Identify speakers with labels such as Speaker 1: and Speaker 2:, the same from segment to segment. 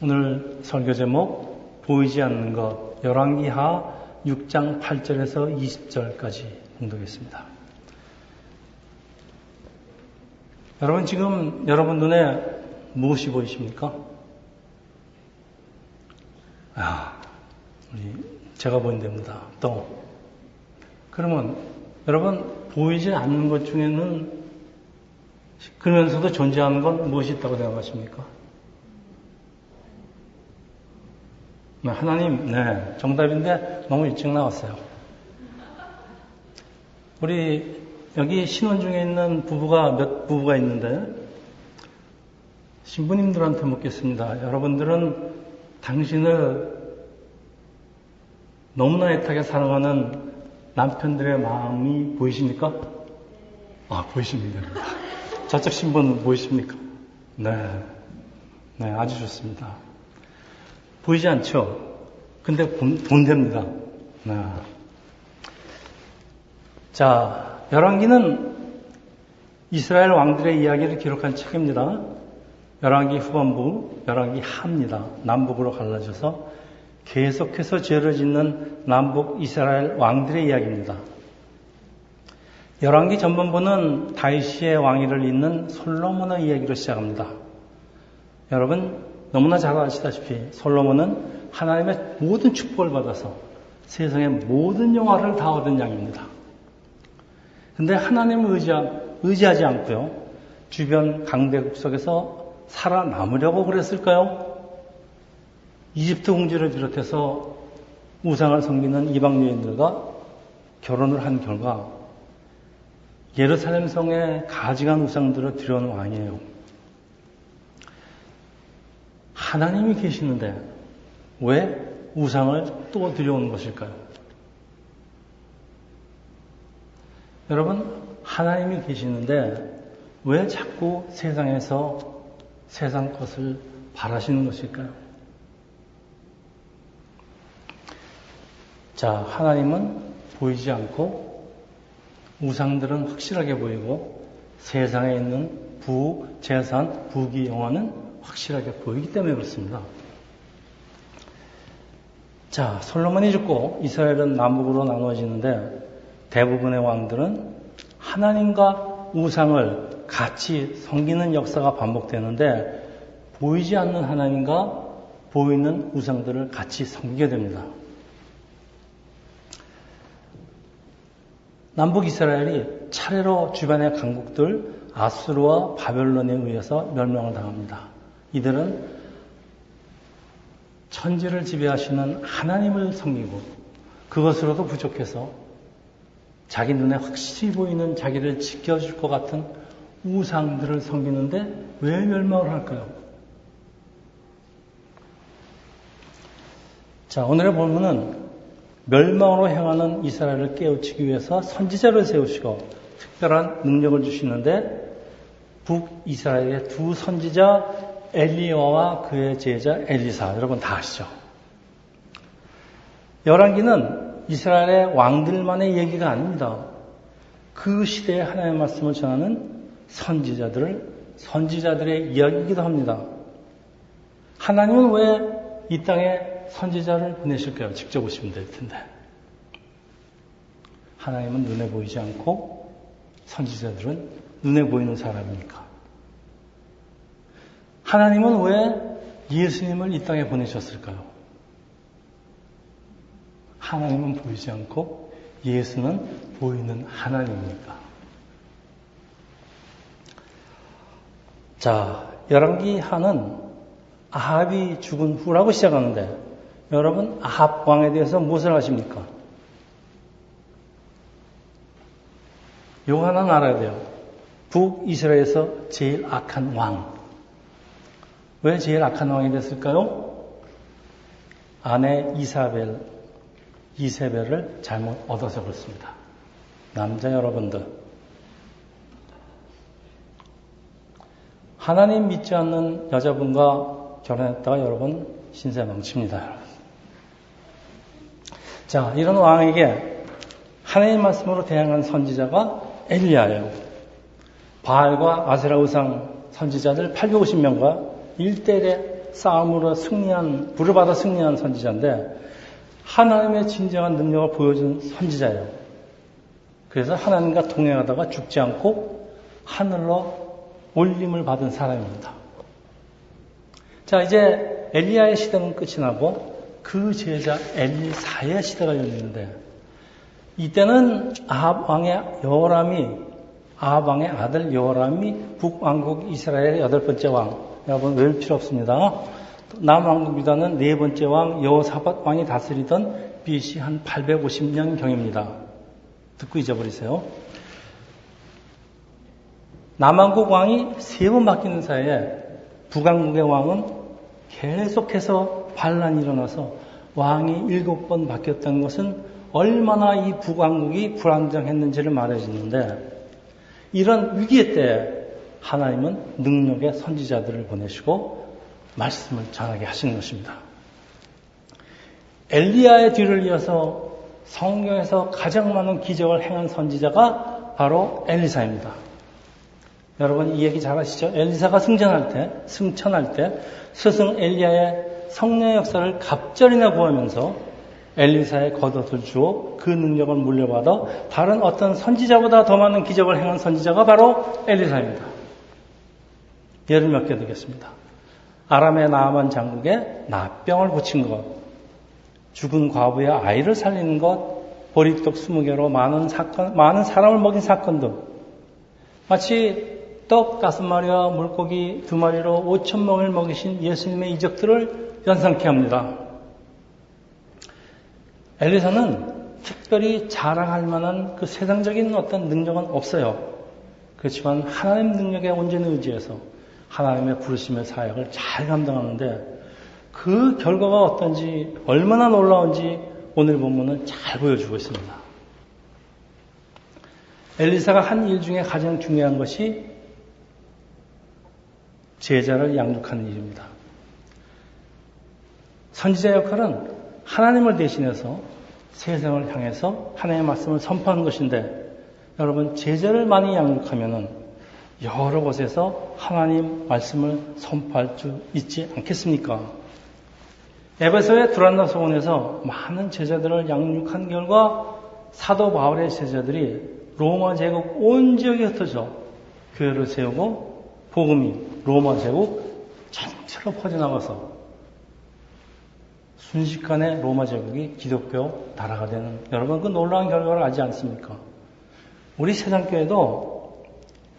Speaker 1: 오늘 설교 제목 보이지 않는 것 열왕기하 6장 8절에서 20절까지 공독했습니다. 여러분 지금 여러분 눈에 무엇이 보이십니까? 제가 보인답니다. 또 그러면 여러분 보이지 않는 것 중에는 그러면서도 존재하는 건 무엇이 있다고 생각하십니까? 하나님, 네, 정답인데 너무 일찍 나왔어요. 우리 여기 신혼 중에 있는 몇 부부가 있는데 신부님들한테 묻겠습니다. 여러분들은 당신을 너무나 애타게 사랑하는 남편들의 마음이 보이십니까? 보이십니다. 저쪽 신부는 보이십니까? 네, 아주 좋습니다. 보이지 않죠? 근데 본답니다. 네. 자, 열왕기는 이스라엘 왕들의 이야기를 기록한 책입니다. 열왕기 후반부, 열왕기 하입니다. 남북으로 갈라져서 계속해서 죄를 짓는 남북 이스라엘 왕들의 이야기입니다. 열왕기 전반부는 다윗의 왕위를 잇는 솔로몬의 이야기로 시작합니다. 여러분 너무나 잘 아시다시피 솔로몬은 하나님의 모든 축복을 받아서 세상의 모든 영화를 다 얻은 양입니다. 그런데 하나님을 의지하지 않고요. 주변 강대국 속에서 살아남으려고 그랬을까요? 이집트 공주를 비롯해서 우상을 섬기는 이방 여인들과 결혼을 한 결과 예루살렘 성에 가증한 우상들을 들여온 왕이에요. 하나님이 계시는데 왜 우상을 또 들여오는 것일까요? 여러분, 하나님이 계시는데 왜 자꾸 세상에서 세상 것을 바라시는 것일까요? 자, 하나님은 보이지 않고 우상들은 확실하게 보이고 세상에 있는 부, 재산, 부귀, 영화는 확실하게 보이기 때문에 그렇습니다. 자, 솔로몬이 죽고 이스라엘은 남북으로 나누어지는데 대부분의 왕들은 하나님과 우상을 같이 섬기는 역사가 반복되는데 보이지 않는 하나님과 보이는 우상들을 같이 섬기게 됩니다. 남북 이스라엘이 차례로 주변의 강국들 아수르와 바벨론에 의해서 멸망을 당합니다. 이들은 천지를 지배하시는 하나님을 섬기고 그것으로도 부족해서 자기 눈에 확실히 보이는 자기를 지켜줄 것 같은 우상들을 섬기는데 왜 멸망을 할까요? 자, 오늘의 본문은 멸망으로 향하는 이스라엘을 깨우치기 위해서 선지자를 세우시고 특별한 능력을 주시는데 북이스라엘의 두 선지자 엘리야와 그의 제자 엘리사, 여러분 다 아시죠? 열왕기는 이스라엘의 왕들만의 얘기가 아닙니다. 그 시대에 하나님의 말씀을 전하는 선지자들의 이야기이기도 합니다. 하나님은 왜 이 땅에 선지자를 보내실까요? 직접 오시면 될 텐데. 하나님은 눈에 보이지 않고 선지자들은 눈에 보이는 사람이니까. 하나님은 왜 예수님을 이 땅에 보내셨을까요? 하나님은 보이지 않고 예수는 보이는 하나님이니까. 자, 열왕기 하는 아합이 죽은 후라고 시작하는데 여러분 아합 왕에 대해서 무엇을 아십니까? 요거 하나는 알아야 돼요. 북이스라엘에서 제일 악한 왕. 왜 제일 악한 왕이 됐을까요? 아내 이세벨을 잘못 얻어서 그렇습니다. 남자 여러분들, 하나님 믿지 않는 여자분과 결혼했다가 여러분 신세 망칩니다. 여러분. 자, 이런 왕에게 하나님 말씀으로 대항한 선지자가 엘리야예요. 바알과 아세라 우상 선지자들 850명과 1대1의 싸움으로 불을 받아 승리한 선지자인데 하나님의 진정한 능력을 보여준 선지자예요. 그래서 하나님과 동행하다가 죽지 않고 하늘로 올림을 받은 사람입니다. 자, 이제 엘리야의 시대는 끝이 나고 그 제자 엘리사의 시대가 열리는데 이때는 아합 왕의 아들 여호람이 북왕국 이스라엘의 8번째 왕. 여러분 외울 필요 없습니다. 남왕국 유다는 4번째 왕 여호사밧 왕이 다스리던 BC 한 850년경입니다. 듣고 잊어버리세요. 남왕국 왕이 3번 바뀌는 사이에 북왕국의 왕은 계속해서 반란이 일어나서 왕이 7번 바뀌었다는 것은 얼마나 이 북왕국이 불안정했는지를 말해주는데 이런 위기의 때에 하나님은 능력의 선지자들을 보내시고 말씀을 전하게 하시는 것입니다. 엘리야의 뒤를 이어서 성경에서 가장 많은 기적을 행한 선지자가 바로 엘리사입니다. 여러분 이 얘기 잘 아시죠? 엘리사가 승천할 때 스승 엘리야의 성령의 역사를 갑절이나 구하면서 엘리사의 겉옷을 주어 그 능력을 물려받아 다른 어떤 선지자보다 더 많은 기적을 행한 선지자가 바로 엘리사입니다. 예를 몇 개 들겠습니다. 아람의 나아만 장국에 나병을 고친 것, 죽은 과부의 아이를 살리는 것, 보리떡 20개로 많은 사람을 먹인 사건 등 마치 떡 5마리와 물고기 2마리로 5,000명을 먹이신 예수님의 이적들을 연상케 합니다. 엘리사는 특별히 자랑할 만한 그 세상적인 어떤 능력은 없어요. 그렇지만 하나님 능력에 온전히 의지해서 하나님의 부르심의 사역을 잘 감당하는데 그 결과가 어떤지 얼마나 놀라운지 오늘 본문은 잘 보여주고 있습니다. 엘리사가 한 일 중에 가장 중요한 것이 제자를 양육하는 일입니다. 선지자 역할은 하나님을 대신해서 세상을 향해서 하나님의 말씀을 선포하는 것인데 여러분 제자를 많이 양육하면은 여러 곳에서 하나님 말씀을 선포할 수 있지 않겠습니까? 에베소의 두란노 소원에서 많은 제자들을 양육한 결과 사도 바울의 제자들이 로마 제국 온 지역에 흩어져 교회를 세우고 복음이 로마 제국 전체로 퍼져나가서 순식간에 로마 제국이 기독교 나라가 되는 여러분 그 놀라운 결과를 알지 않습니까? 우리 세상교회도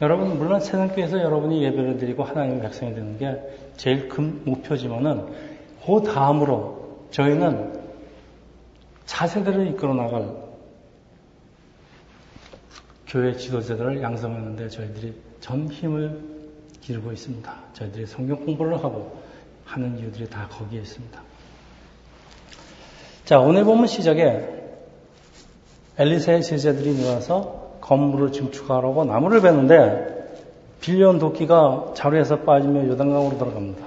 Speaker 1: 여러분 물론 세상교회에서 여러분이 예배를 드리고 하나님의 백성이 되는 게 제일 큰 목표지만은 그 다음으로 저희는 차세대를 이끌어 나갈 교회 지도자들을 양성하는데 저희들이 전 힘을 기르고 있습니다. 저희들이 성경 공부를 하고 하는 이유들이 다 거기에 있습니다. 자, 오늘 보면 시작에 엘리사의 제자들이 일어나서 건물을 증축하라고 나무를 베는데 빌려온 도끼가 자루에서 빠지며 요단강으로 들어갑니다.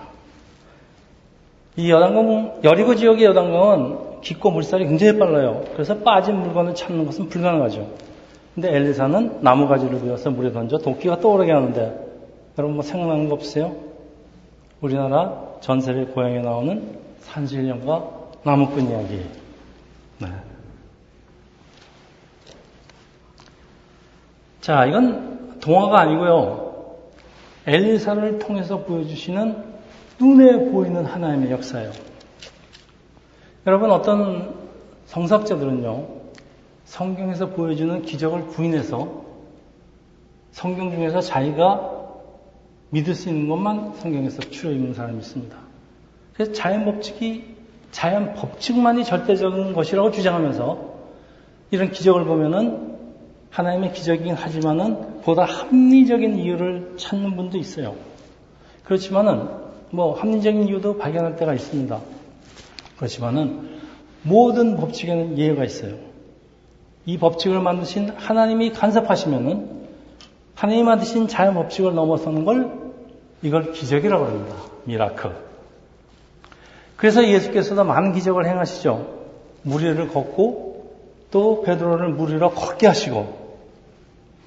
Speaker 1: 이 요단강, 여리고 지역의 요단강은 깊고 물살이 굉장히 빨라요. 그래서 빠진 물건을 찾는 것은 불가능하죠. 근데 엘리사는 나무가지를 베어서 물에 던져 도끼가 떠오르게 하는데 여러분 뭐 생각나는 거 없으세요? 우리나라 전설의 고향에 나오는 산신령과 나무꾼 이야기. 네. 자, 이건 동화가 아니고요. 엘리사를 통해서 보여주시는 눈에 보이는 하나님의 역사예요. 여러분 어떤 성사학자들은요. 성경에서 보여주는 기적을 부인해서 성경 중에서 자기가 믿을 수 있는 것만 성경에서 추려 읽는 사람이 있습니다. 그래서 자연 법칙만이 절대적인 것이라고 주장하면서 이런 기적을 보면은 하나님의 기적이긴 하지만은 보다 합리적인 이유를 찾는 분도 있어요. 그렇지만은 뭐 합리적인 이유도 발견할 때가 있습니다. 그렇지만은 모든 법칙에는 예외가 있어요. 이 법칙을 만드신 하나님이 간섭하시면은 하나님이 만드신 자연 법칙을 넘어서는 이걸 기적이라고 합니다. 미라클. 그래서 예수께서도 많은 기적을 행하시죠. 물 위를 걷고 또 베드로를 물 위로 걷게 하시고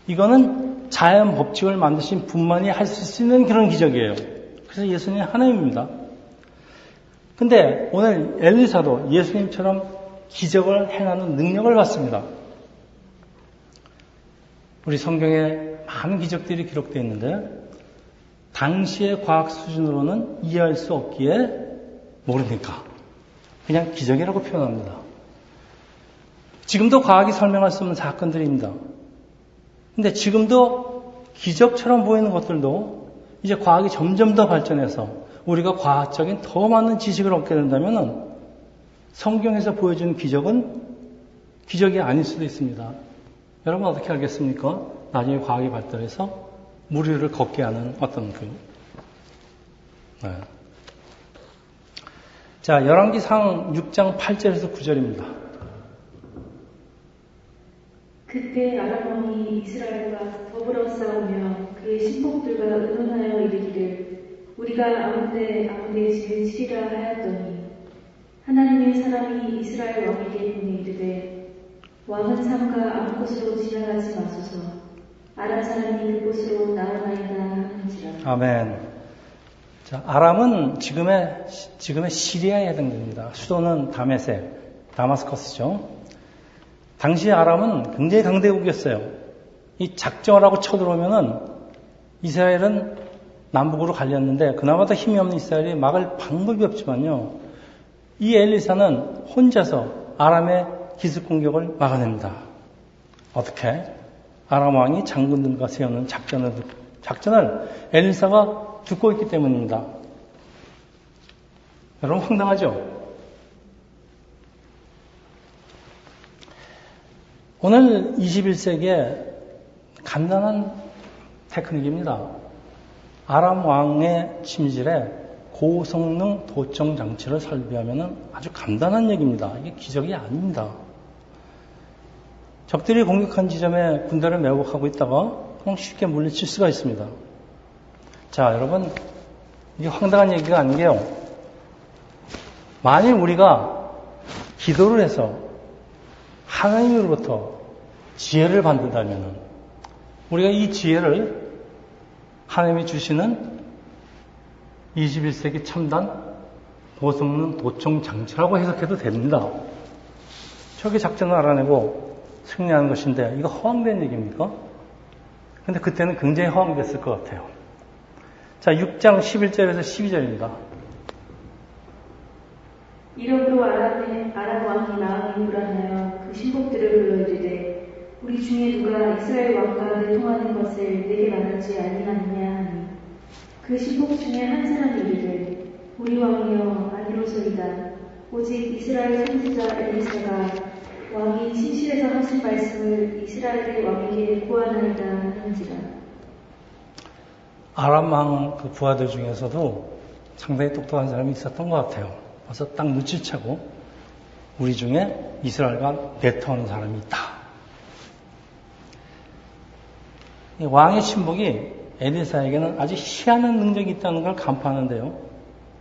Speaker 1: 이거는 자연 법칙을 만드신 분만이 할 수 있는 그런 기적이에요. 그래서 예수님은 하나님입니다. 근데 오늘 엘리사도 예수님처럼 기적을 행하는 능력을 받습니다. 우리 성경에 많은 기적들이 기록되어 있는데 당시의 과학 수준으로는 이해할 수 없기에 모르니까 그냥 기적이라고 표현합니다. 지금도 과학이 설명할 수 없는 사건들입니다. 근데 지금도 기적처럼 보이는 것들도 이제 과학이 점점 더 발전해서 우리가 과학적인 더 많은 지식을 얻게 된다면 성경에서 보여주는 기적은 기적이 아닐 수도 있습니다. 여러분 어떻게 알겠습니까? 나중에 과학이 발달해서 물 위를 걷게 하는 어떤 네. 자, 열왕기상 6장 8절에서 9절입니다.
Speaker 2: 그때 아람 왕이 이스라엘과 더불어 싸우며 그의 신복들과 의논하여 이르기를 우리가 아무데 집을 지리라 하였더니 하나님의 사람이 이스라엘 왕에게 보내 이르되 왕은 삼가 아무 곳으로 지나가지 마소서 아람 사람이 그곳으로 나오나이다 하는지라.
Speaker 1: 아멘. 자, 아람은 지금의 시리아에 해당됩니다. 수도는 다마스커스죠. 당시 아람은 굉장히 강대국이었어요. 이 작정을 하고 쳐들어오면은 이스라엘은 남북으로 갈렸는데 그나마 더 힘이 없는 이스라엘이 막을 방법이 없지만요. 이 엘리사는 혼자서 아람의 기습 공격을 막아냅니다. 어떻게? 아람 왕이 장군들과 세우는 작전을 엘리사가 듣고 있기 때문입니다. 여러분 황당하죠? 오늘 21세기에 간단한 테크닉입니다. 아람 왕의 침실에 고성능 도청 장치를 설비하면 아주 간단한 얘기입니다. 이게 기적이 아닙니다. 적들이 공격한 지점에 군대를 매복하고 있다가 그냥 쉽게 물리칠 수가 있습니다. 자, 여러분, 이게 황당한 얘기가 아닌 게요. 만일 우리가 기도를 해서 하나님으로부터 지혜를 받는다면 우리가 이 지혜를 하나님이 주시는 21세기 첨단 고성능 도청 장치라고 해석해도 됩니다. 저기 작전을 알아내고 승리하는 것인데 이거 허황된 얘기입니까? 근데 그때는 굉장히 허황됐을 것 같아요. 자, 6장 11절에서 12절입니다.
Speaker 2: 이러므로 아람 왕이 마음이 불안하여 그 신복들을 불러 이르되 우리 중에 누가 이스라엘 왕과 내통하는 것을 내게 말하지 아니하느냐 하니 그 신복 중에 한 사람이 이르되 우리 왕이여 아니로소이다. 오직 이스라엘 선지자 엘리사가 왕이 침실에서 하신 말씀을 이스라엘의 왕에게 고하나이다 하는지라.
Speaker 1: 아람 왕 그 부하들 중에서도 상당히 똑똑한 사람이 있었던 것 같아요. 그래서 딱 눈치채고 우리 중에 이스라엘과 내통하는 사람이 있다. 이 왕의 친복이 엘리사에게는 아주 희한한 능력이 있다는 걸 간파하는데요.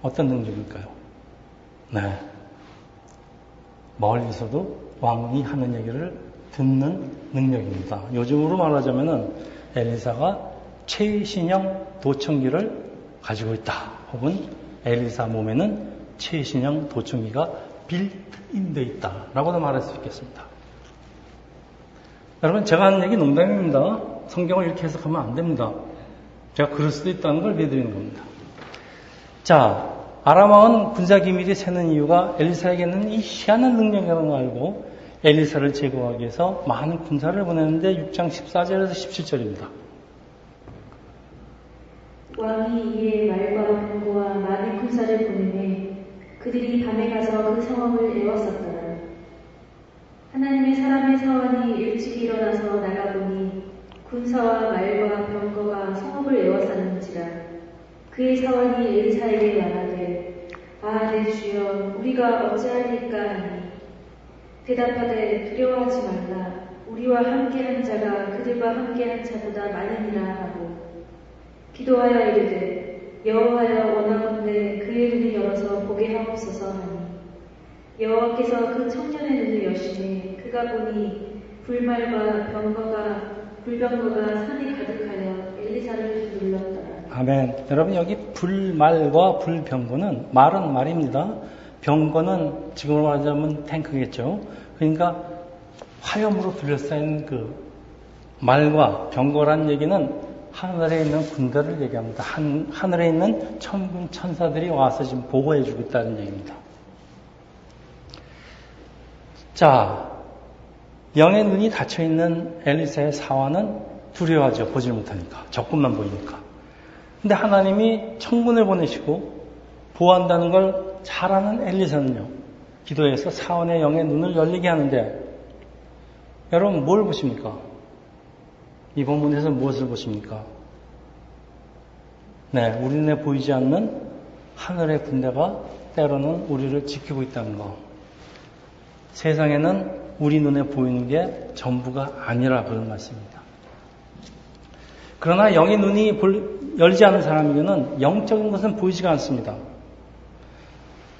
Speaker 1: 어떤 능력일까요? 네, 멀리서도 왕이 하는 얘기를 듣는 능력입니다. 요즘으로 말하자면은 엘리사가 최신형 도청기를 가지고 있다. 혹은 엘리사 몸에는 최신형 도청기가 빌트인되어 있다라고도 말할 수 있겠습니다. 여러분, 제가 하는 얘기 농담입니다. 성경을 이렇게 해석하면 안 됩니다. 제가 그럴 수도 있다는 걸 믿어드리는 겁니다. 자, 아람 왕은 군사 기밀이 새는 이유가 엘리사에게는 이 희한한 능력이라는 걸 알고 엘리사를 제거하기 위해서 많은 군사를 보냈는데 6장 14절에서 17절입니다.
Speaker 2: 왕이 이에 말과 병거와 많은 군사를 보내매 그들이 밤에 가서 그 성읍을 에워쌌더라. 하나님의 사람의 사원이 일찍 일어나서 나가보니 군사와 말과 병거가 성읍을 에워쌌는지라. 그의 사원이 엘리사에게 말하되 아, 내 주여, 우리가 어찌하리까 하니 대답하되 두려워하지 말라. 우리와 함께한 자가 그들과 함께한 자보다 많으니라 하고 기도하여 이르되 여호와여 원하건대 그의 눈을 열어서 보게 하옵소서 하니 여호와께서 그 청년의 눈을 여시매 그가 보니 불병거가 산에 가득하여 엘리사를 둘렀더라.
Speaker 1: 아멘. 여러분 여기 불말과 불병거는 말은 말입니다. 병거는 지금으로 말하자면 탱크겠죠. 그러니까 화염으로 둘러싸인 그 말과 병거란 얘기는 하늘에 있는 군대를 얘기합니다. 하늘에 있는 천군 천사들이 와서 지금 보호해주고 있다는 얘기입니다. 자, 영의 눈이 닫혀있는 엘리사의 사화는 두려워하죠. 보질 못하니까. 적군만 보이니까. 근데 하나님이 천군을 보내시고 보호한다는 걸 잘 아는 엘리사는요. 기도해서 사원의 영의 눈을 열리게 하는데 여러분 뭘 보십니까? 이 본문에서 무엇을 보십니까? 네, 우리 눈에 보이지 않는 하늘의 군대가 때로는 우리를 지키고 있다는 거. 세상에는 우리 눈에 보이는 게 전부가 아니라 그런 말씀입니다. 그러나 영의 눈이 열지 않은 사람에게는 영적인 것은 보이지가 않습니다.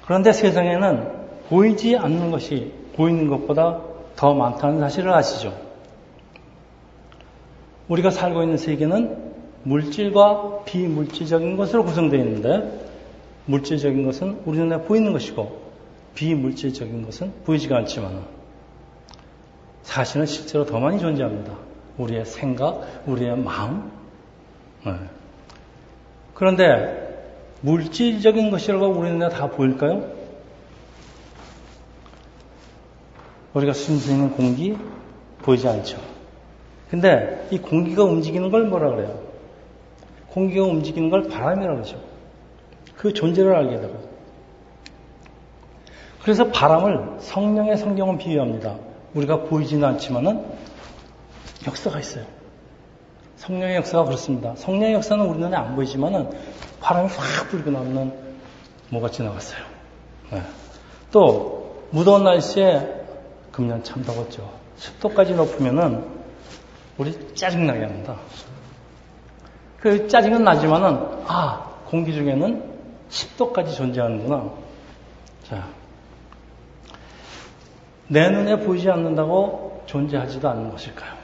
Speaker 1: 그런데 세상에는 보이지 않는 것이 보이는 것보다 더 많다는 사실을 아시죠? 우리가 살고 있는 세계는 물질과 비물질적인 것으로 구성되어 있는데 물질적인 것은 우리 눈에 보이는 것이고 비물질적인 것은 보이지가 않지만 사실은 실제로 더 많이 존재합니다. 우리의 생각, 우리의 마음. 네. 그런데 물질적인 것이라고 우리 눈에 다 보일까요? 우리가 숨 쉬는 공기 보이지 않죠. 근데 이 공기가 움직이는 걸 뭐라 그래요? 공기가 움직이는 걸 바람이라고 그러죠. 그 존재를 알게 되고. 그래서 바람을 성령의 성경은 비유합니다. 우리가 보이지는 않지만은 역사가 있어요. 성령의 역사가 그렇습니다. 성령의 역사는 우리 눈에 안 보이지만은 바람이 확 불고 나면 뭐가 지나갔어요. 네. 또 무더운 날씨에 금년 참 더웠죠. 습도까지 높으면은 우리 짜증나게 합니다. 그 짜증은 나지만은 공기 중에는 10도까지 존재하는구나. 자, 내 눈에 보이지 않는다고 존재하지도 않는 것일까요?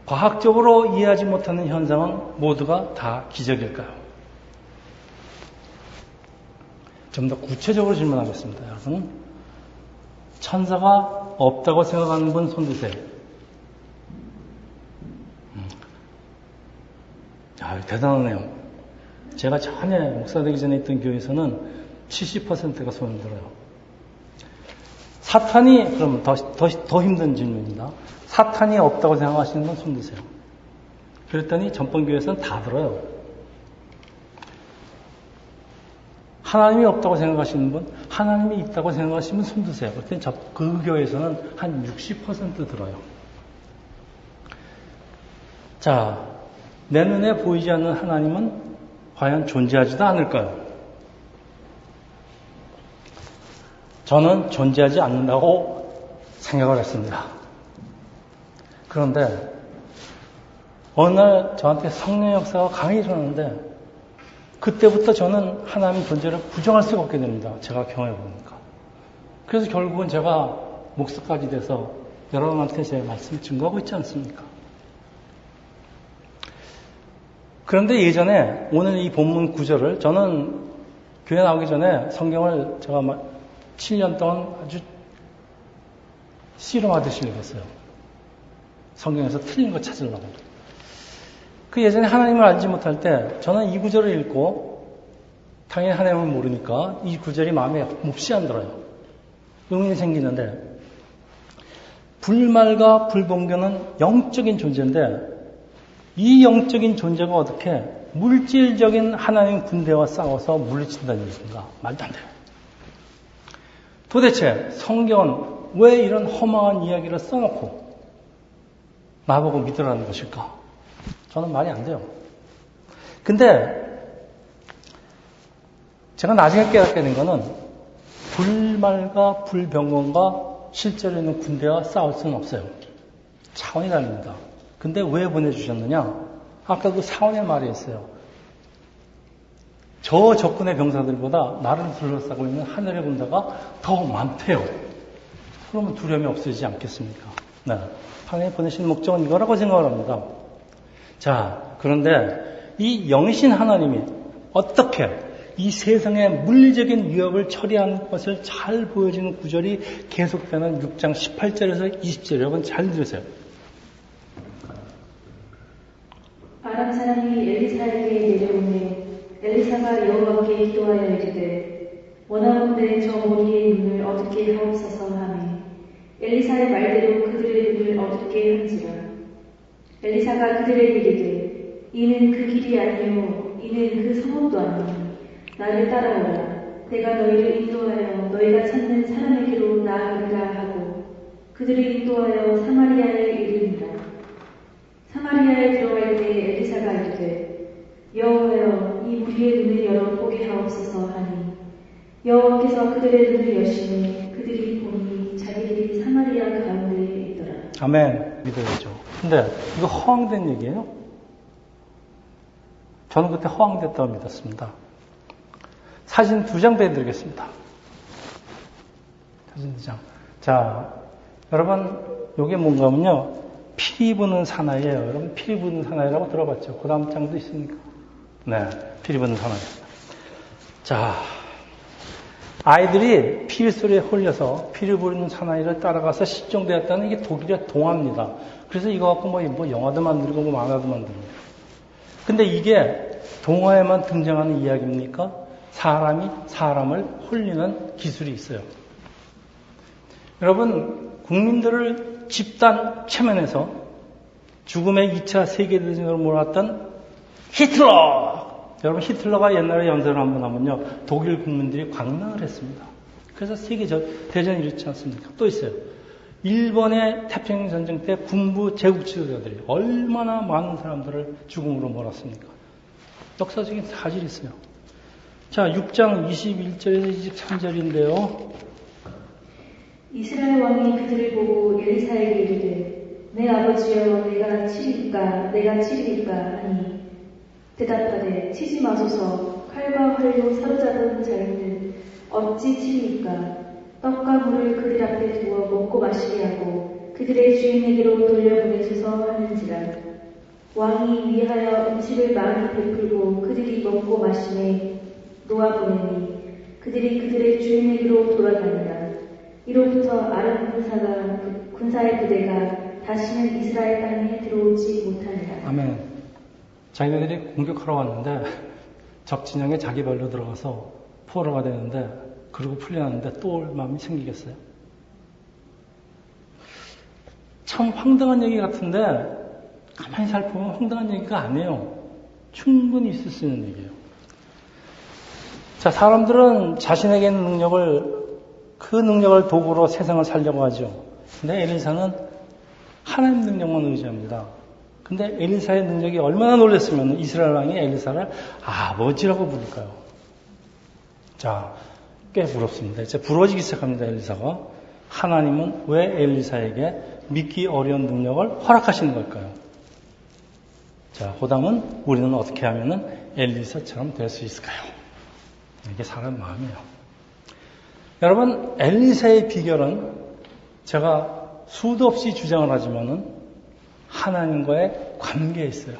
Speaker 1: 과학적으로 이해하지 못하는 현상은 모두가 다 기적일까요? 좀 더 구체적으로 질문하겠습니다. 여러분, 천사가 없다고 생각하는 분 손드세요. 대단하네요. 제가 전에 목사 되기 전에 있던 교회에서는 70%가 손을 들어요. 사탄이, 그러면 더 힘든 질문입니다. 사탄이 없다고 생각하시는 분 손 드세요. 그랬더니 전번교회에서는 다 들어요. 하나님이 없다고 생각하시는 분, 하나님이 있다고 생각하시는 분 손 드세요. 그랬더니 그 교회에서는 한 60% 들어요. 자, 내 눈에 보이지 않는 하나님은 과연 존재하지도 않을까요? 저는 존재하지 않는다고 생각을 했습니다. 그런데 어느 날 저한테 성령의 역사가 강하게 일어나는데 그때부터 저는 하나님 존재를 부정할 수가 없게 됩니다. 제가 경험해보니까. 그래서 결국은 제가 목사까지 돼서 여러분한테 제 말씀을 증거하고 있지 않습니까? 그런데 예전에 오늘 이 본문 구절을 저는 교회 나오기 전에 성경을 제가 7년 동안 아주 씨름하듯이 읽었어요. 성경에서 틀린 거 찾으려고. 그 예전에 하나님을 알지 못할 때 저는 이 구절을 읽고 당연히 하나님을 모르니까 이 구절이 마음에 몹시 안 들어요. 의문이 생기는데 불말과 불봉교는 영적인 존재인데 이 영적인 존재가 어떻게 물질적인 하나님 군대와 싸워서 물리친다는 얘기인가? 말도 안 돼요. 도대체 성경은 왜 이런 허망한 이야기를 써놓고 나보고 믿으라는 것일까? 저는 말이 안 돼요. 근데 제가 나중에 깨닫게 된 거는 불말과 불병건과 실제로 있는 군대와 싸울 수는 없어요. 차원이 다릅니다. 근데 왜 보내주셨느냐? 아까 그 사원의 말이 있어요. 저 적군의 병사들보다 나를 둘러싸고 있는 하늘의 군대가 더 많대요. 그러면 두려움이 없어지지 않겠습니까? 네. 하나님 보내신 목적은 이거라고 생각을 합니다. 자, 그런데 이 영이신 하나님이 어떻게 이 세상의 물리적인 위협을 처리하는 것을 잘 보여주는 구절이 계속되는 6장 18절에서 20절. 여러분 잘 들으세요.
Speaker 2: 아람 사람이 엘리사에게 내려오매 엘리사가 여호와께 기도하여 이르되 원하건대 저 무리의 눈을 어둡게 하옵소서 하매 엘리사의 말대로 그들의 눈을 어둡게 한지라. 엘리사가 그들에게 이르되 이는 그 길이 아니요 이는 그 성읍도 아니니 나를 따라오라. 내가 너희를 인도하여 너희가 찾는 사람에게로 나아가리라 하고 그들을 인도하여 사마리아에 이르니라. 사마리아에 들어갈 때 엘리사가 이르되 여호와여 이 무리의 눈을 열어 보게 하옵소서 하니 여호와께서 그들의 눈을 여시매 그들이 보니 자기들이 사마리아 가운데에 있더라.
Speaker 1: 아멘. 믿어야죠. 근데 이거 허황된 얘기예요? 저는 그때 허황됐다고 믿었습니다. 사진 2장 배드리겠습니다. 사진 2장. 자, 여러분, 이게 뭔가 하면요. 피리 부는 사나이예요. 여러분, 피리 부는 사나이라고 들어봤죠? 그 다음 장도 있으니까. 네, 피리 부는 사나이. 자, 아이들이 피리 소리에 홀려서 피리 부는 사나이를 따라가서 실종되었다는 이게 독일의 동화입니다. 그래서 이거 갖고 뭐 영화도 만들고 뭐 만화도 만들고. 근데 이게 동화에만 등장하는 이야기입니까? 사람이 사람을 홀리는 기술이 있어요. 여러분, 국민들을 집단 체면에서 죽음의 2차 세계대전으로 몰았던 히틀러! 여러분, 히틀러가 옛날에 연설을 한번 하면요, 독일 국민들이 광란을 했습니다. 그래서 세계대전이 일어났지 않습니까? 또 있어요. 일본의 태평양 전쟁 때 군부 제국 지도자들이 얼마나 많은 사람들을 죽음으로 몰았습니까? 역사적인 사실이 있어요. 자, 6장 21절에서 23절인데요.
Speaker 2: 이스라엘 왕이 그들을 보고 엘리사에게 이르되 내 아버지여 내가 치리이까 하니 대답하되 치지 마소서. 칼과 활로 사로잡은 자인은 어찌 치리이까. 떡과 물을 그들 앞에 두어 먹고 마시게 하고 그들의 주인에게로 돌려보내소서 하는지라. 왕이 위하여 음식을 많이 베풀고 그들이 먹고 마시매 놓아보내니 그들이 그들의 주인에게로 돌아가니라. 이로부터 아람 군사의 부대가 다시는 이스라엘 땅에 들어오지 못하니라.
Speaker 1: 아멘. 자기네들이 공격하러 왔는데 적 진영에 자기 발로 들어가서 포로가 되는데 그러고 풀려났는데 또 올 마음이 생기겠어요? 참 황당한 얘기 같은데 가만히 살펴보면 황당한 얘기가 아니에요. 충분히 있을 수 있는 얘기예요. 자, 사람들은 자신에게 있는 그 능력을 도구로 세상을 살려고 하죠. 근데 엘리사는 하나님 능력만 의지합니다. 근데 엘리사의 능력이 얼마나 놀랐으면 이스라엘 왕이 엘리사를 아버지라고 부를까요? 자, 꽤 부럽습니다. 이제 부러지기 시작합니다, 엘리사가. 하나님은 왜 엘리사에게 믿기 어려운 능력을 허락하시는 걸까요? 자, 호담은 우리는 어떻게 하면은 엘리사처럼 될 수 있을까요? 이게 사람 마음이에요. 여러분, 엘리사의 비결은 제가 수도 없이 주장을 하지만은 하나님과의 관계에 있어요.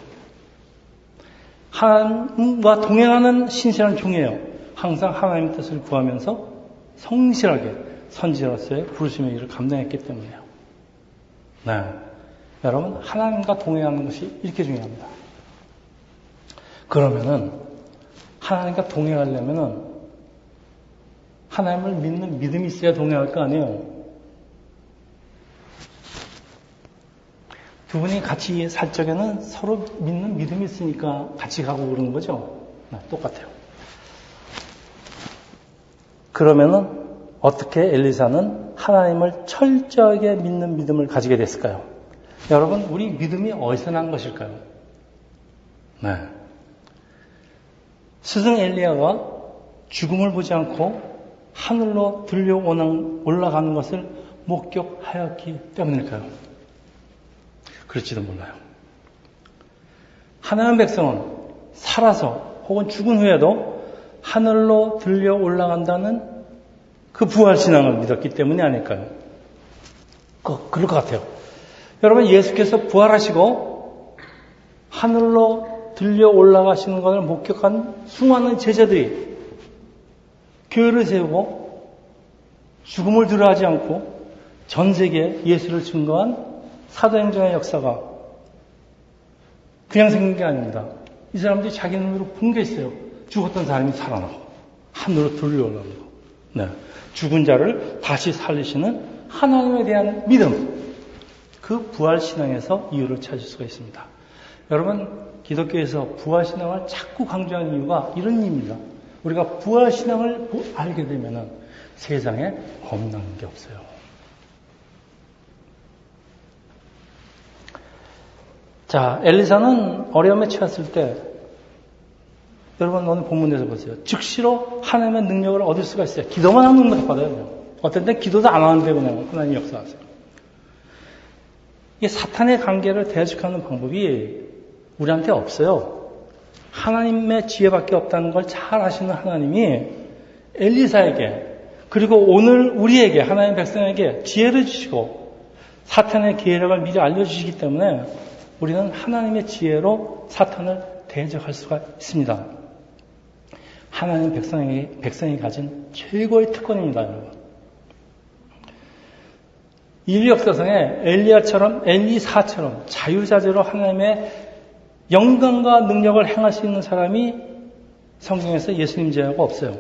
Speaker 1: 하나님과 동행하는 신실한 종이에요. 항상 하나님의 뜻을 구하면서 성실하게 선지자로서의 부르심의 일을 감당했기 때문이에요. 네, 여러분, 하나님과 동행하는 것이 이렇게 중요합니다. 그러면은 하나님과 동행하려면은 하나님을 믿는 믿음이 있어야 동행할 거 아니에요. 두 분이 같이 살 적에는 서로 믿는 믿음이 있으니까 같이 가고 그러는 거죠. 네, 똑같아요. 그러면은 어떻게 엘리사는 하나님을 철저하게 믿는 믿음을 가지게 됐을까요? 여러분, 우리 믿음이 어디서 난 것일까요? 네. 스승 엘리야가 죽음을 보지 않고 하늘로 들려 올라가는 것을 목격하였기 때문일까요? 그럴지도 몰라요. 하나님의 백성은 살아서 혹은 죽은 후에도 하늘로 들려 올라간다는 그 부활신앙을 믿었기 때문이 아닐까요? 그럴 것 같아요. 여러분, 예수께서 부활하시고 하늘로 들려 올라가시는 것을 목격한 수많은 제자들이 교회를 세우고 죽음을 두려워하지 않고 전 세계에 예수를 증거한 사도행전의 역사가 그냥 생긴 게 아닙니다. 이 사람들이 자기 눈으로 본 게 있어요. 죽었던 사람이 살아나고 하늘로 들려 올라오는 거. 네. 죽은 자를 다시 살리시는 하나님에 대한 믿음, 그 부활신앙에서 이유를 찾을 수가 있습니다. 여러분, 기독교에서 부활신앙을 자꾸 강조하는 이유가 이런 이유입니다. 우리가 부활신앙을 알게 되면 세상에 겁나는 게 없어요. 자, 엘리사는 어려움에 처했을 때, 여러분 오늘 본문에서 보세요. 즉시로 하나님의 능력을 얻을 수가 있어요. 기도만 하면 능력 받아요. 어떤 때 기도도 안 하는데 그냥 하나님 역사하세요. 이게 사탄의 관계를 대적하는 방법이 우리한테 없어요. 하나님의 지혜밖에 없다는 걸 잘 아시는 하나님이 엘리사에게 그리고 오늘 우리에게 하나님의 백성에게 지혜를 주시고 사탄의 계략을 미리 알려주시기 때문에 우리는 하나님의 지혜로 사탄을 대적할 수가 있습니다. 하나님 백성이 가진 최고의 특권입니다, 여러분. 인류 역사상에 엘리사처럼 자유자재로 하나님의 영광과 능력을 행할 수 있는 사람이 성경에서 예수님 제외하고 없어요.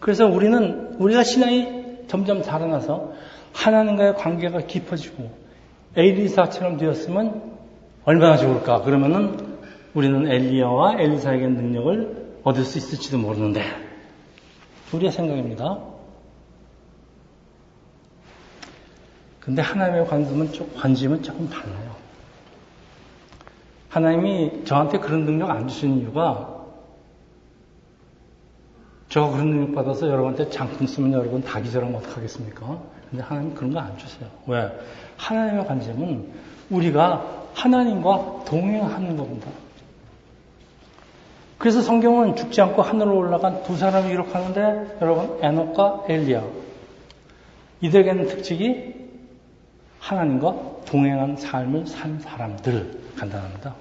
Speaker 1: 그래서 우리가 신앙이 점점 자라나서 하나님과의 관계가 깊어지고 엘리사처럼 되었으면 얼마나 좋을까? 그러면은 우리는 엘리야와 엘리사에게 능력을 얻을 수 있을지도 모르는데, 우리의 생각입니다. 근데 하나님의 관심은 조금 달라요. 하나님이 저한테 그런 능력 안 주시는 이유가, 저 그런 능력 받아서 여러분한테 장품 쓰면 여러분 다 기절하면 어떡하겠습니까? 근데 하나님 그런 거 안 주세요. 왜? 하나님의 관심은 우리가 하나님과 동행하는 겁니다. 그래서 성경은 죽지 않고 하늘로 올라간 두 사람을 기록하는데, 여러분, 에녹과 엘리야. 이들에게는 특징이 하나님과 동행한 삶을 산 사람들, 간단합니다.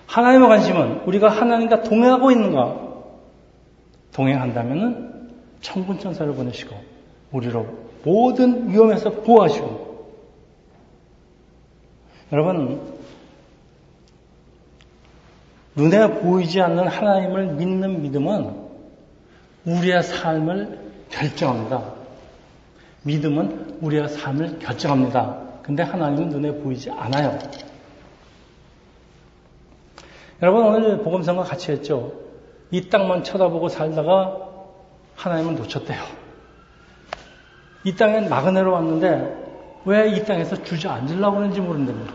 Speaker 1: 하나님의 관심은 우리가 하나님과 동행하고 있는가? 동행한다면은 천군천사를 보내시고 우리로 모든 위험에서 보호하시고. 여러분, 눈에 보이지 않는 하나님을 믿는 믿음은 우리의 삶을 결정합니다. 믿음은 우리의 삶을 결정합니다. 근데 하나님은 눈에 보이지 않아요. 여러분, 오늘 복음성과 같이 했죠. 이 땅만 쳐다보고 살다가 하나님은 놓쳤대요. 이 땅엔 나그네로 왔는데 왜 이 땅에서 주저앉으려고 하는지 모른답니다.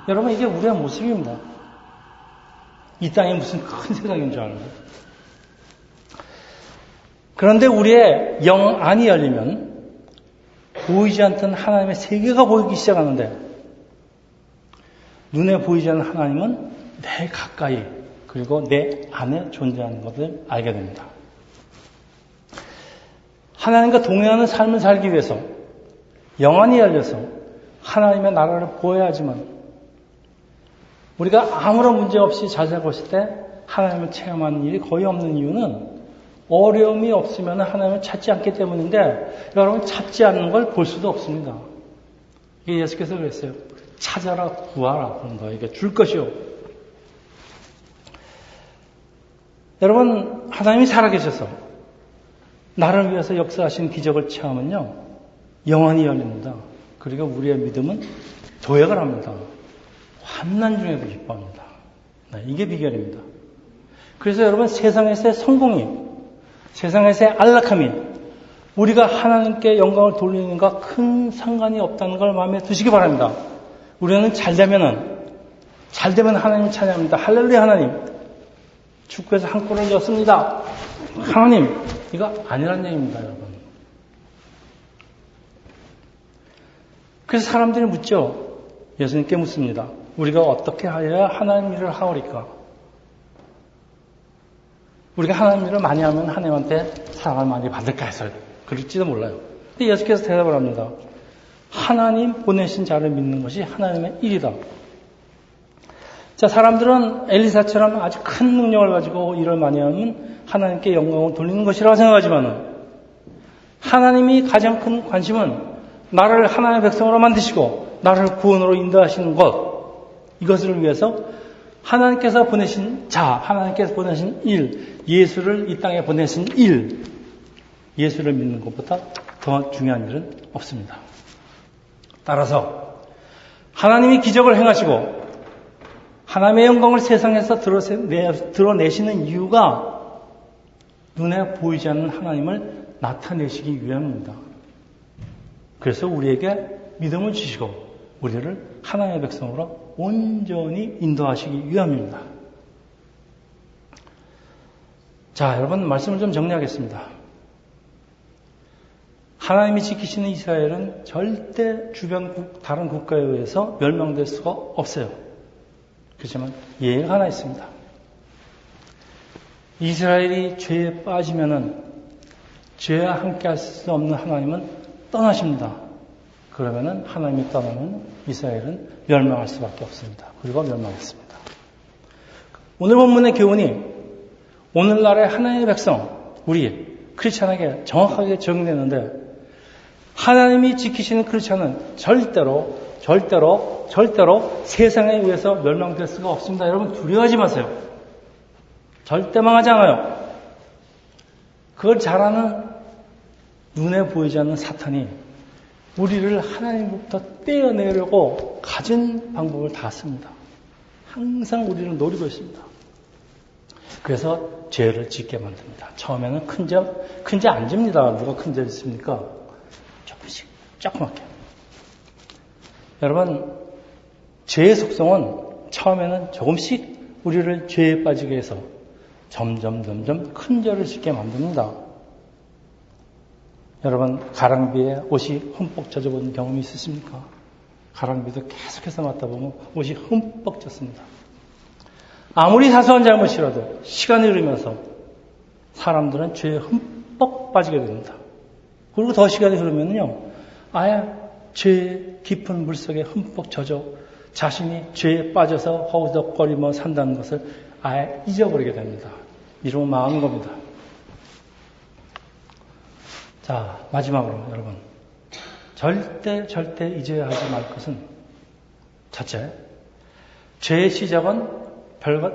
Speaker 1: 여러분, 이게 우리의 모습입니다. 이 땅이 무슨 큰 세상인 줄 아는 거예요. 그런데 우리의 영 안이 열리면 보이지 않던 하나님의 세계가 보이기 시작하는데, 눈에 보이지 않는 하나님은 내 가까이 그리고 내 안에 존재하는 것을 알게 됩니다. 하나님과 동행하는 삶을 살기 위해서 영안이 열려서 하나님의 나라를 보여야지만, 우리가 아무런 문제 없이 잘 살고 있을 때 하나님을 체험하는 일이 거의 없는 이유는 어려움이 없으면 하나님을 찾지 않기 때문인데, 여러분, 찾지 않는 걸 볼 수도 없습니다. 이게 예수께서 그랬어요. 찾아라, 구하라. 그런 너에게 줄 것이요. 여러분, 하나님이 살아계셔서 나를 위해서 역사하신 기적을 체험은요, 영원히 열립니다. 그리고 우리의 믿음은 도약을 합니다. 환난 중에도 기뻐합니다. 네, 이게 비결입니다. 그래서 여러분, 세상에서의 성공이, 세상에서의 안락함이 우리가 하나님께 영광을 돌리는 것과 큰 상관이 없다는 걸 마음에 두시기 바랍니다. 우리는 잘 되면 하나님을 찬양합니다. 할렐루야 하나님. 축구에서 한 골을 넣었습니다. 하나님. 이거 아니란 얘기입니다, 여러분. 그래서 사람들이 묻죠. 예수님께 묻습니다. 우리가 어떻게 하여야 하나님 일을 하오리까? 우리가 하나님 일을 많이 하면 하나님한테 사랑을 많이 받을까 해서 그럴지도 몰라요. 근데 예수께서 대답을 합니다. 하나님 보내신 자를 믿는 것이 하나님의 일이다. 자, 사람들은 엘리사처럼 아주 큰 능력을 가지고 일을 많이 하면 하나님께 영광을 돌리는 것이라고 생각하지만 하나님이 가장 큰 관심은 나를 하나님의 백성으로 만드시고 나를 구원으로 인도하시는 것, 이것을 위해서 하나님께서 보내신 자, 하나님께서 보내신 일, 예수를 이 땅에 보내신 일, 예수를 믿는 것보다 더 중요한 일은 없습니다. 따라서 하나님이 기적을 행하시고 하나님의 영광을 세상에서 드러내시는 이유가 눈에 보이지 않는 하나님을 나타내시기 위함입니다. 그래서 우리에게 믿음을 주시고 우리를 하나님의 백성으로 온전히 인도하시기 위함입니다. 자, 여러분 말씀을 좀 정리하겠습니다. 하나님이 지키시는 이스라엘은 절대 주변 다른 국가에 의해서 멸망될 수가 없어요. 그렇지만 예외가 하나 있습니다. 이스라엘이 죄에 빠지면은 죄와 함께 할 수 없는 하나님은 떠나십니다. 그러면은 하나님이 떠나면 이스라엘은 멸망할 수밖에 없습니다. 그리고 멸망했습니다. 오늘 본문의 교훈이 오늘날의 하나님의 백성, 우리 크리스찬에게 정확하게 적용되는데 하나님이 지키시는 크리스찬은 절대로 세상에 의해서 멸망될 수가 없습니다. 여러분 두려워하지 마세요. 절대 망하지 않아요. 그걸 잘하는 눈에 보이지 않는 사탄이 우리를 하나님부터 떼어내려고 가진 방법을 다 씁니다. 항상 우리를 노리고 있습니다. 그래서 죄를 짓게 만듭니다. 처음에는 큰 죄 안 집니다. 누가 큰 죄 짓습니까? 조금씩, 조그맣게. 여러분, 죄의 속성은 처음에는 조금씩 우리를 죄에 빠지게 해서 점점 큰 죄를 짓게 만듭니다. 여러분, 가랑비에 옷이 흠뻑 젖어본 경험이 있으십니까? 가랑비도 계속해서 맞다 보면 옷이 흠뻑 젖습니다. 아무리 사소한 잘못이라도 시간이 흐르면서 사람들은 죄에 흠뻑 빠지게 됩니다. 그리고 더 시간이 흐르면요, 아예 죄의 깊은 물속에 흠뻑 젖어 자신이 죄에 빠져서 허우적거리며 산다는 것을 아예 잊어버리게 됩니다. 이러면 망한 겁니다. 자, 마지막으로 여러분, 절대 잊어야 하지 말 것은 첫째, 죄의 시작은 별것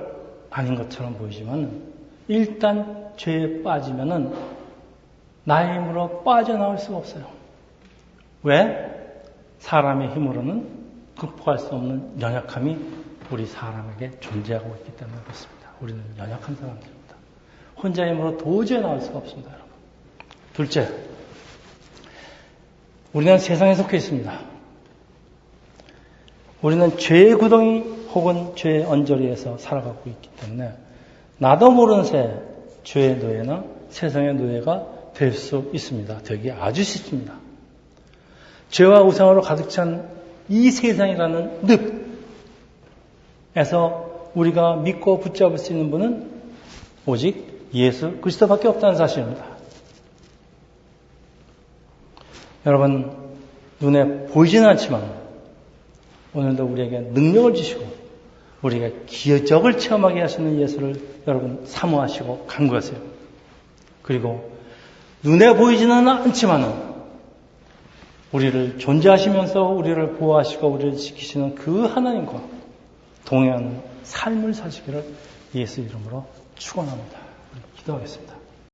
Speaker 1: 아닌 것처럼 보이지만 일단 죄에 빠지면은 나의 힘으로 빠져나올 수가 없어요. 왜? 사람의 힘으로는 극복할 수 없는 연약함이 우리 사람에게 존재하고 있기 때문에 그렇습니다. 우리는 연약한 사람들입니다. 혼자 힘으로 도저히 나올 수가 없습니다, 여러분. 둘째, 우리는 세상에 속해 있습니다. 우리는 죄의 구덩이 혹은 죄의 언저리에서 살아가고 있기 때문에 나도 모르는 새 죄의 노예나 세상의 노예가 될 수 있습니다. 되기 아주 쉽습니다. 죄와 우상으로 가득 찬 이 세상이라는 늪에서 우리가 믿고 붙잡을 수 있는 분은 오직 예수 그리스도밖에 없다는 사실입니다. 여러분, 눈에 보이지는 않지만 오늘도 우리에게 능력을 주시고 우리에게 기적을 체험하게 하시는 예수를 여러분 사모하시고 간구하세요. 그리고 눈에 보이지는 않지만은 우리를 존재하시면서 우리를 보호하시고 우리를 지키시는 그 하나님과 동행하는 삶을 사시기를 예수 이름으로 축원합니다. 기도하겠습니다.